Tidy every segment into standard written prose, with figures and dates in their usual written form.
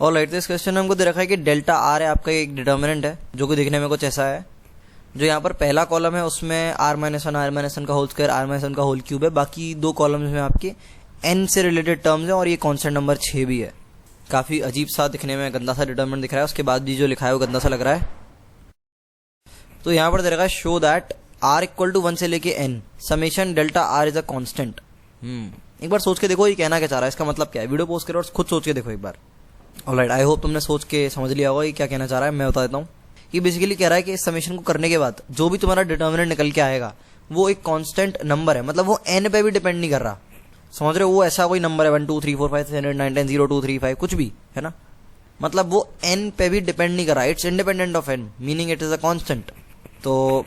और लाइट इस क्वेश्चन में हमको दे रखा है कि डेल्टा आर है आपका एक डिटर्मिनेंट है जो कि दिखने में कुछ ऐसा है। जो यहाँ पर पहला कॉलम है उसमें आर माइनस वन का whole square R minus one का होल क्यूब है। बाकी दो कॉलम्स में आपके एन से रिलेटेड टर्म्स है और ये कॉन्स्टेंट नंबर 6 भी है। काफी अजीब सा दिखने में गंदा सा डिटर्मिनेंट दिख रहा है, उसके बाद भी जो लिखा है वो गंदा सा लग रहा है। तो यहाँ पर दे रखा है show that R equal to 1 से लेके N summation delta R is a constant. एक बार सोच के देखो ये कहना क्या चाह रहा है, इसका मतलब क्या है। वीडियो पोस्ट करो और खुद सोच के देखो एक बार। ऑलराइट, आई होप तुमने सोच के समझ लिया होगा ये क्या कहना चाह रहा है। मैं बता देता हूँ। ये बेसिकली कह रहा है कि इस समेशन को करने के बाद जो भी तुम्हारा डिटर्मिनेंट निकल के आएगा वो एक कांस्टेंट नंबर है, मतलब वो एन पे भी डिपेंड नहीं कर रहा। समझ रहे हो, वो ऐसा कोई नंबर है 1 2 3 4 5 6 8 9 10 0 2 3 5 कुछ भी है ना, मतलब वो एन पे भी डिपेंड नहीं कर रहा। It's independent of N, meaning it is a constant. तो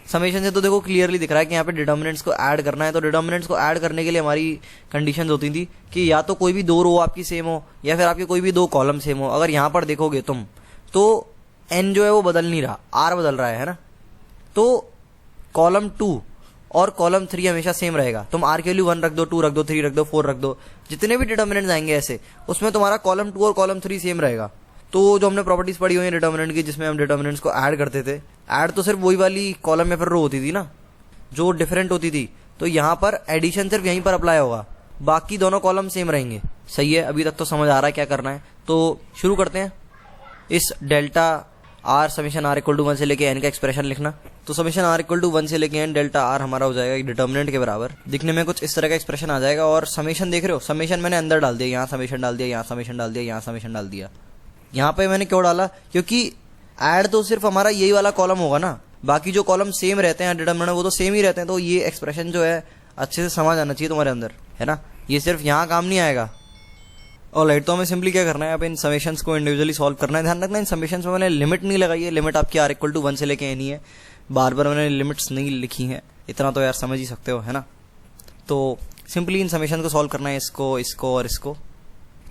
समेशन से तो देखो क्लियरली दिख रहा है कि यहाँ पे डिटर्मिनेंट्स को ऐड करना है। तो डिटर्मिनेंट्स को ऐड करने के लिए हमारी कंडीशंस होती थी कि या तो कोई भी दो रो आपकी सेम हो या फिर आपके कोई भी दो कॉलम सेम हो। अगर यहाँ पर देखोगे तुम तो एन जो है वो बदल नहीं रहा, आर बदल रहा है ना। तो कॉलम 2 और कॉलम 3 हमेशा सेम रहेगा। तुम आर की वैल्यू 1 रख दो, 2 रख दो, 3 रख दो, 4 रख दो, जितने भी डिटर्मिनेंट्स आएंगे ऐसे उसमें तुम्हारा कॉलम 2 और कॉलम 3 सेम रहेगा। तो जो हमने प्रॉपर्टीज पढ़ी हुई है डिटर्मिनेंट की जिसमें हम डिटर्मिनेंट्स को ऐड करते थे, ऐड तो सिर्फ वही वाली कॉलम या फिर रो होती थी ना जो डिफरेंट होती थी। तो यहाँ पर एडिशन सिर्फ यहीं पर अप्लाई होगा, बाकी दोनों कॉलम सेम रहेंगे। सही है, अभी तक तो समझ आ रहा है क्या करना है। तो शुरू करते हैं इस delta R summation R equal to 1 से लेके एन का एक्सप्रेशन लिखना। तो समेशन आर इक्वल टू 1 से लेके एन डेल्टा आर हमारा हो जाएगा डिटर्मिनेंट के बराबर। दिखने में कुछ इस तरह का एक्सप्रेशन आ जाएगा। और समेशन देख रहे हो, समेशन मैंने अंदर डाल दिया, यहाँ समेशन डाल दिया, यहाँ समेशन डाल दिया, यहाँ समेशन डाल दिया। यहाँ पे मैंने क्यों डाला, क्योंकि ऐड तो सिर्फ हमारा यही वाला कॉलम होगा ना, बाकी जो कॉलम सेम रहते हैं डिटर्मिनेंट वो तो सेम ही रहते हैं। तो ये एक्सप्रेशन जो है अच्छे से समझ आना चाहिए तुम्हारे अंदर, है ना। ये सिर्फ यहाँ काम नहीं आएगा। ऑलराइट, तो हमें सिंपली क्या करना है, अब इन समेशंस को इंडिविजुअली सॉल्व करना है। ध्यान रखना इन समेशंस में मैंने लिमिट नहीं लगाई है, लिमिट आपकी आर इक्वल टू 1 से लेके एन ही है। बार बार मैंने लिमिट्स नहीं लिखी हैं, इतना तो यार समझ ही सकते हो, है ना। तो सिंपली इन समेशन को सॉल्व करना है, इसको, इसको और इसको।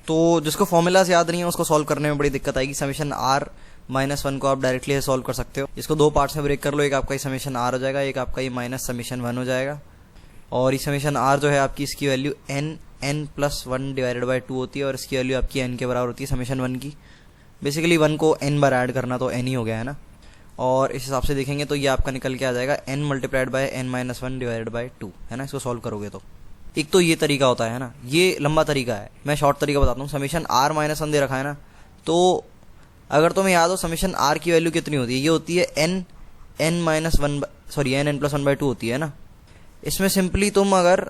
तो जिसको फॉर्मूलाज याद नहीं है उसको सॉल्व करने में बड़ी दिक्कत आएगी। समेशन आर माइनस 1 को आप डायरेक्टली सॉल्व कर सकते हो। इसको दो पार्ट्स में ब्रेक कर लो, एक आपका ये समेशन आर हो जाएगा, एक आपका ये माइनस समेशन 1 हो जाएगा। और ये समेशन आर जो है आपकी इसकी value n plus 1 divided by 2 होती है और इसकी वैल्यू आपकी n के बराबर होती है समेशन 1 की। बेसिकली 1 को n बार ऐड करना तो n ही हो गया है ना। और इस हिसाब से देखेंगे तो ये आपका निकल के आ जाएगा n multiplied bye n minus 1 divided by 2, है ना। इसको सॉल्व करोगे तो एक तो ये तरीका होता है ना, ये लंबा तरीका है। मैं शॉर्ट तरीका बताता हूँ। समेशन r माइनस 1 दे रखा है ना, तो अगर तुम्हें याद हो समेशन r की वैल्यू कितनी होती है, ये होती है n minus 1 sorry n plus 1 by 2 होती है ना। इसमें सिंपली तुम अगर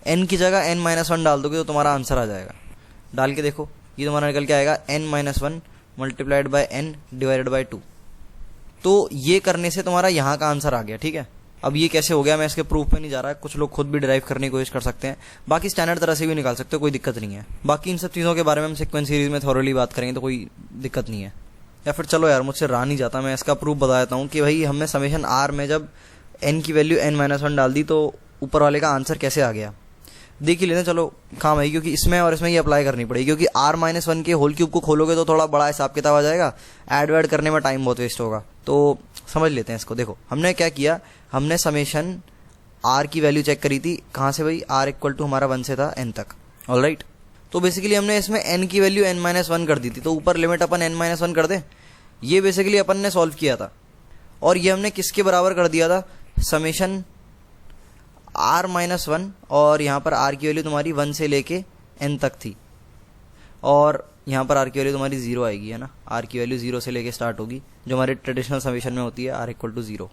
n की जगह n माइनस 1 डाल दोगे तो तुम्हारा आंसर आ जाएगा। डाल के देखो, ये तुम्हारा निकल के आएगा n minus 1 multiplied by n divided by 2। तो ये करने से तुम्हारा यहाँ का आंसर आ गया, ठीक है। अब ये कैसे हो गया मैं इसके प्रूफ पे नहीं जा रहा है, कुछ लोग खुद भी डिराइव करने की कोशिश कर सकते हैं, बाकी स्टैंडर्ड तरह से भी निकाल सकते हो, कोई दिक्कत नहीं है। बाकी इन सब चीज़ों के बारे में हम सीक्वेंस सीरीज में थॉरली बात करेंगे तो कोई दिक्कत नहीं है। या फिर चलो यार मुझसे रहा नहीं जाता, मैं इसका प्रूफ बता देता हूँ कि भाई हमने समेशन आर में जब n की वैल्यू n माइनस 1 डाल दी तो ऊपर वाले का आंसर कैसे आ गया देख ही लेते हैं। चलो काम है, क्योंकि इसमें और इसमें ये अप्लाई करनी पड़ेगी, क्योंकि आर माइनस 1 के होल क्यूब को खोलोगे तो थोड़ा बड़ा हिसाब किताब आ जाएगा, ऐड वैड करने में टाइम बहुत वेस्ट होगा। तो समझ लेते हैं इसको। देखो हमने क्या किया, हमने समेशन आर की वैल्यू चेक करी थी, कहाँ से भाई, आर इक्वल टू हमारा 1 से था n तक। ऑलराइट, तो बेसिकली हमने इसमें n की वैल्यू n माइनस 1 कर दी थी, तो ऊपर लिमिट अपन n माइनस 1 कर दे। ये बेसिकली अपन ने सॉल्व किया था और ये हमने किसके बराबर कर दिया था, समेशन आर माइनस 1, और यहाँ पर आर की वैल्यू तुम्हारी 1 से लेके n तक थी और यहाँ पर आर की वैल्यू तुम्हारी 0 आएगी, है ना। आर की वैल्यू 0 से लेके स्टार्ट होगी जो हमारे ट्रेडिशनल समेशन में होती है, आर इक्वल टू 0।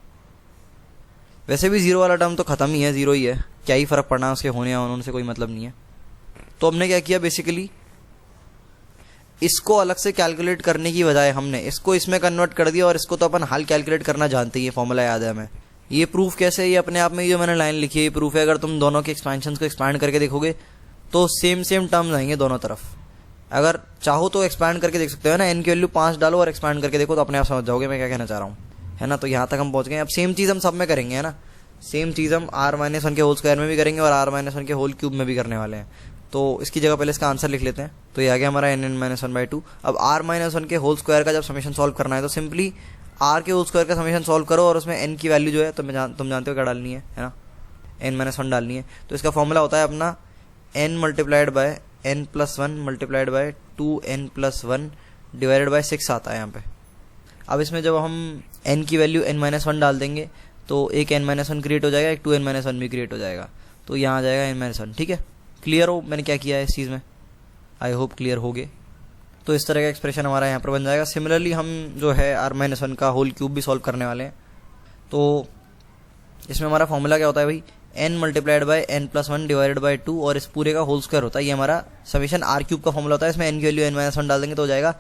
वैसे भी 0 वाला टर्म तो खत्म ही है, 0 ही है, क्या ही फर्क पड़ना है उसके होने या होने से कोई मतलब नहीं है। तो हमने क्या किया, बेसिकली इसको अलग से कैलकुलेट करने की बजाय हमने इसको इसमें कन्वर्ट कर दिया और इसको तो अपन हाल कैलकुलेट करना जानते ही है, फॉर्मूला याद है हमें। ये प्रूफ कैसे है, ये अपने आप में जो मैंने लाइन लिखी है ये प्रूफ है। अगर तुम दोनों के एक्सपेंशन को एक्सपैंड करके देखोगे तो सेम टर्म्स आएंगे दोनों तरफ। अगर चाहो तो एक्सपैंड करके देख सकते हो ना, n की वैल्यू 5 डालो और एक्सपैंड करके देखो तो अपने आप समझ जाओगे मैं क्या कहना चाह रहा हूँ, है ना। तो यहाँ तक हम पहुंच गए। अब सेम चीज़ हम सब में करेंगे, है ना। सेम चीज़ हम आर माइनस 1 के होल स्क्वायर में भी करेंगे और आर माइनस 1 के होल क्यूब में भी करने वाले हैं। तो इसकी जगह पहले इसका आंसर लिख लेते हैं। तो ये आ गया हमारा n माइनस 1 बाई 2। अब आर माइनस 1 के होल स्क्वायर का जब समेशन सॉल्व करना है तो सिंपली आर के होल स्क्वायर का समेशन सॉल्व करो और उसमें n की वैल्यू जो है तुम जानते हो क्या डालनी है ना, n माइनस 1 डालनी है। तो इसका फॉर्मूला होता है अपना n multiplied bye n plus one multiplied by 2n plus one divided by 6 आता है यहाँ पे। अब इसमें जब हम n की वैल्यू n-1 डाल देंगे तो एक n-1 क्रिएट हो जाएगा, एक 2n-1 भी क्रिएट हो जाएगा, तो यहाँ आ जाएगा n-1। ठीक है, क्लियर हो मैंने क्या किया है इस चीज़ में? आई होप क्लियर हो गए। तो इस तरह का एक्सप्रेशन हमारा यहाँ पर बन जाएगा। सिमिलरली हम जो है r-1 का होल क्यूब भी सॉल्व करने वाले हैं। तो इसमें हमारा फॉर्मूला क्या होता है भाई, n multiplied bye n plus one divided by 2 और इस पूरे का होल स्क्वायर होता है। ये हमारा समीशन r क्यूब का फॉर्मूला होता है। इसमें n की वैल्यू n-1 डाल देंगे तो हो जाएगा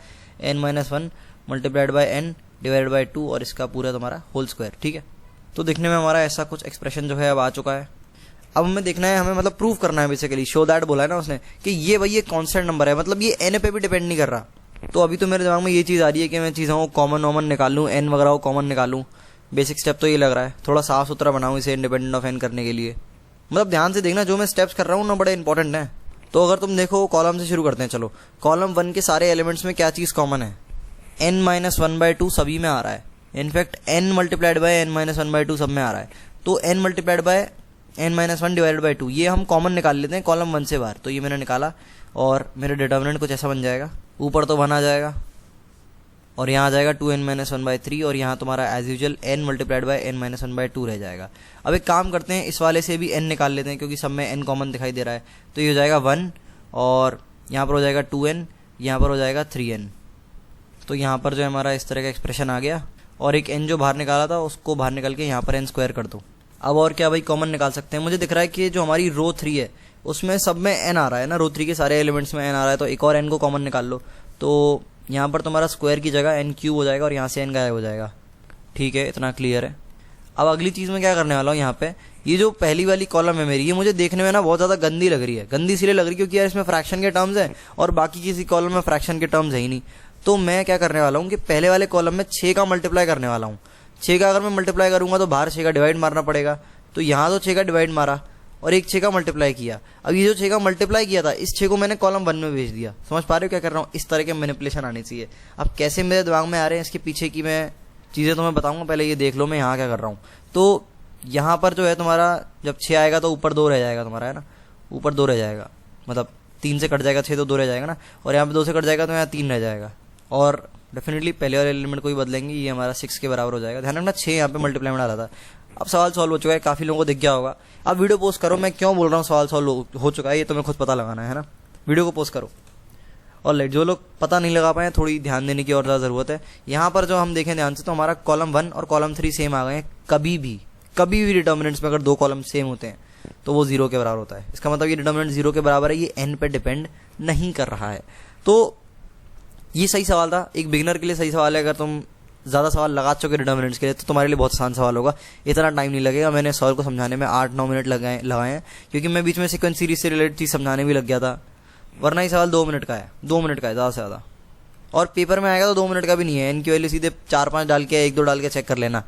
n-1 multiplied by n divided by 2 और इसका पूरा तुम्हारा होल स्क्वायर। ठीक है, तो देखने में हमारा ऐसा कुछ एक्सप्रेशन जो है अब आ चुका है। अब हमें देखना है, हमें मतलब प्रूव करना है बेसिकली, शो दैट बोला है ना उसने कि ये भाई ये कांस्टेंट नंबर है, मतलब ये n पे भी डिपेंड नहीं कर रहा। तो अभी तो मेरे दिमाग में ये चीज़ आ रही है कि मैं चीज़ों को कॉमन निकाल लूँ, n वगैरह को कॉमन निकालूँ। बेसिक स्टेप तो ये लग रहा है, थोड़ा साफ सुथरा बनाऊँ इसे इंडिपेंडेंट ऑफ n करने के लिए। मतलब ध्यान से देखना, जो मैं स्टेप्स कर रहा हूँ ना बड़े इंपॉर्टेंट हैं। तो अगर तुम देखो कॉलम से शुरू करते हैं, चलो कॉलम 1 के सारे एलिमेंट्स में क्या चीज़ कॉमन है, n-1/2 सभी में आ रहा है। In fact n multiplied by n-1/2 सब में आ रहा है। तो n multiplied bye n-1 divided by 2 ये हम कॉमन निकाल लेते हैं कॉलम 1 से बाहर। तो ये मैंने निकाला और मेरे डिटर्मिनेंट कुछ ऐसा बन जाएगा, ऊपर तो 1 आ जाएगा और यहाँ आ जाएगा 2n-1/3 और यहाँ तुम्हारा as usual n multiplied by n-1/2 रह जाएगा। अब एक काम करते हैं, इस वाले से भी n निकाल लेते हैं क्योंकि सब में n कॉमन दिखाई दे रहा है। तो ये हो जाएगा 1 और यहाँ पर हो जाएगा 2n, यहाँ पर हो जाएगा 3n। तो यहाँ पर जो है हमारा इस तरह का एक्सप्रेशन आ गया और एक n जो बाहर निकाला था उसको बाहर निकाल के यहाँ पर n स्क्वायर कर दो। अब और क्या भाई कॉमन निकाल सकते हैं, मुझे दिख रहा है कि जो हमारी रो 3 है उसमें सब में n आ रहा है ना, रो 3 के सारे एलिमेंट्स में n आ रहा है। तो एक और n को कॉमन निकाल लो, तो यहाँ पर तुम्हारा स्क्वायर की जगह n क्यूब हो जाएगा और यहाँ से n गायब हो जाएगा। ठीक है, इतना क्लियर है। अब अगली चीज़ में क्या करने वाला हूँ, यहाँ पे ये जो पहली वाली कॉलम है मेरी, ये मुझे देखने में ना बहुत ज़्यादा गंदी लग रही है। गंदी इसलिए लग रही है क्योंकि यार इसमें फ्रैक्शन के टर्म्स हैं और बाकी किसी कॉलम में फ्रैक्शन के टर्म्स है ही नहीं। तो मैं क्या करने वाला हूँ कि पहले वाले कॉलम में 6 का मल्टीप्लाई करने वाला हूँ। 6 का अगर मैं मल्टीप्लाई करूँगा तो बाहर 6 का डिवाइड मारना पड़ेगा। तो यहाँ तो 6 का डिवाइड मारा और एक 6 का मल्टीप्लाई किया। अब ये जो 6 का मल्टीप्लाई किया था इस 6 को मैंने कॉलम 1 में भेज दिया। समझ पा रहे हो क्या कर रहा हूँ? इस तरह के मैनिपुलेशन आनी चाहिए। अब कैसे मेरे दिमाग में आ रहे हैं इसके पीछे की मैं चीज़ें तुम्हें बताऊँगा, पहले ये देख लो मैं यहाँ क्या कर रहा हूँ। तो यहाँ पर जो है तुम्हारा जब 6 आएगा तो ऊपर 2 रह जाएगा तुम्हारा, है ना, ऊपर 2 रह जाएगा, मतलब 3 से कट जाएगा 6 तो 2 रह जाएगा ना, और यहाँ पे 2 से कट जाएगा तो यहाँ 3 रह जाएगा। और डेफिनेटली पहले वाले एलिमेंट को ही बदलेंगे, ये हमारा 6 के बराबर हो जाएगा। ध्यान रखना 6 यहाँ पे मल्टीप्लाई में डाला था। अब सवाल सॉल्व हो चुका है, काफ़ी लोगों को दिख गया होगा। अब वीडियो पोस्ट करो, मैं क्यों बोल रहा हूँ सवाल सॉल्व हो चुका है ये तुम्हें खुद पता लगाना है ना। वीडियो को पोस्ट करो। और लाइट जो लोग पता नहीं लगा पाए थोड़ी ध्यान देने की और ज़्यादा ज़रूरत है। यहाँ पर जो हम देखें ध्यान से तो हमारा कॉलम 1 और कॉलम 3 सेम आ गए हैं। कभी भी डिटर्मिनेंट्स में अगर 2 कॉलम सेम होते हैं तो वो 0 के बराबर होता है। इसका मतलब ये डिटर्मिनेंट 0 के बराबर है, ये n पे डिपेंड नहीं कर रहा है। तो ये सही सवाल था, एक बिगिनर के लिए सही सवाल है। अगर तुम ज़्यादा सवाल लगा चुके डिटर्मिनेंट्स के लिए तो तुम्हारे लिए बहुत आसान सवाल होगा, इतना टाइम नहीं लगेगा। मैंने सवाल को समझाने में 8-9 मिनट लगाए हैं क्योंकि मैं बीच में सीक्वेंस सीरीज से रिलेटेड चीज़ समझाने भी लग गया था। वरना ही सवाल 2 मिनट का है, 2 मिनट का है ज़्यादा से ज़्यादा। और पेपर में आएगा तो 2 मिनट का भी नहीं है। इनकी वैल्यू सीधे 4-5 डाल के 1-2 डाल के चेक कर लेना।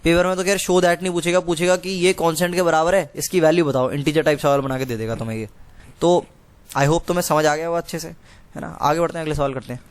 पेपर में तो खैर शो दैट नहीं पूछेगा कि ये कांस्टेंट के बराबर है, इसकी वैल्यू बताओ। इंटीजर टाइप सवाल बना के दे देगा तुम्हें ये। तो आई होप तुम्हें समझ आ गया वो अच्छे से, है ना। आगे बढ़ते हैं, अगले सवाल करते हैं।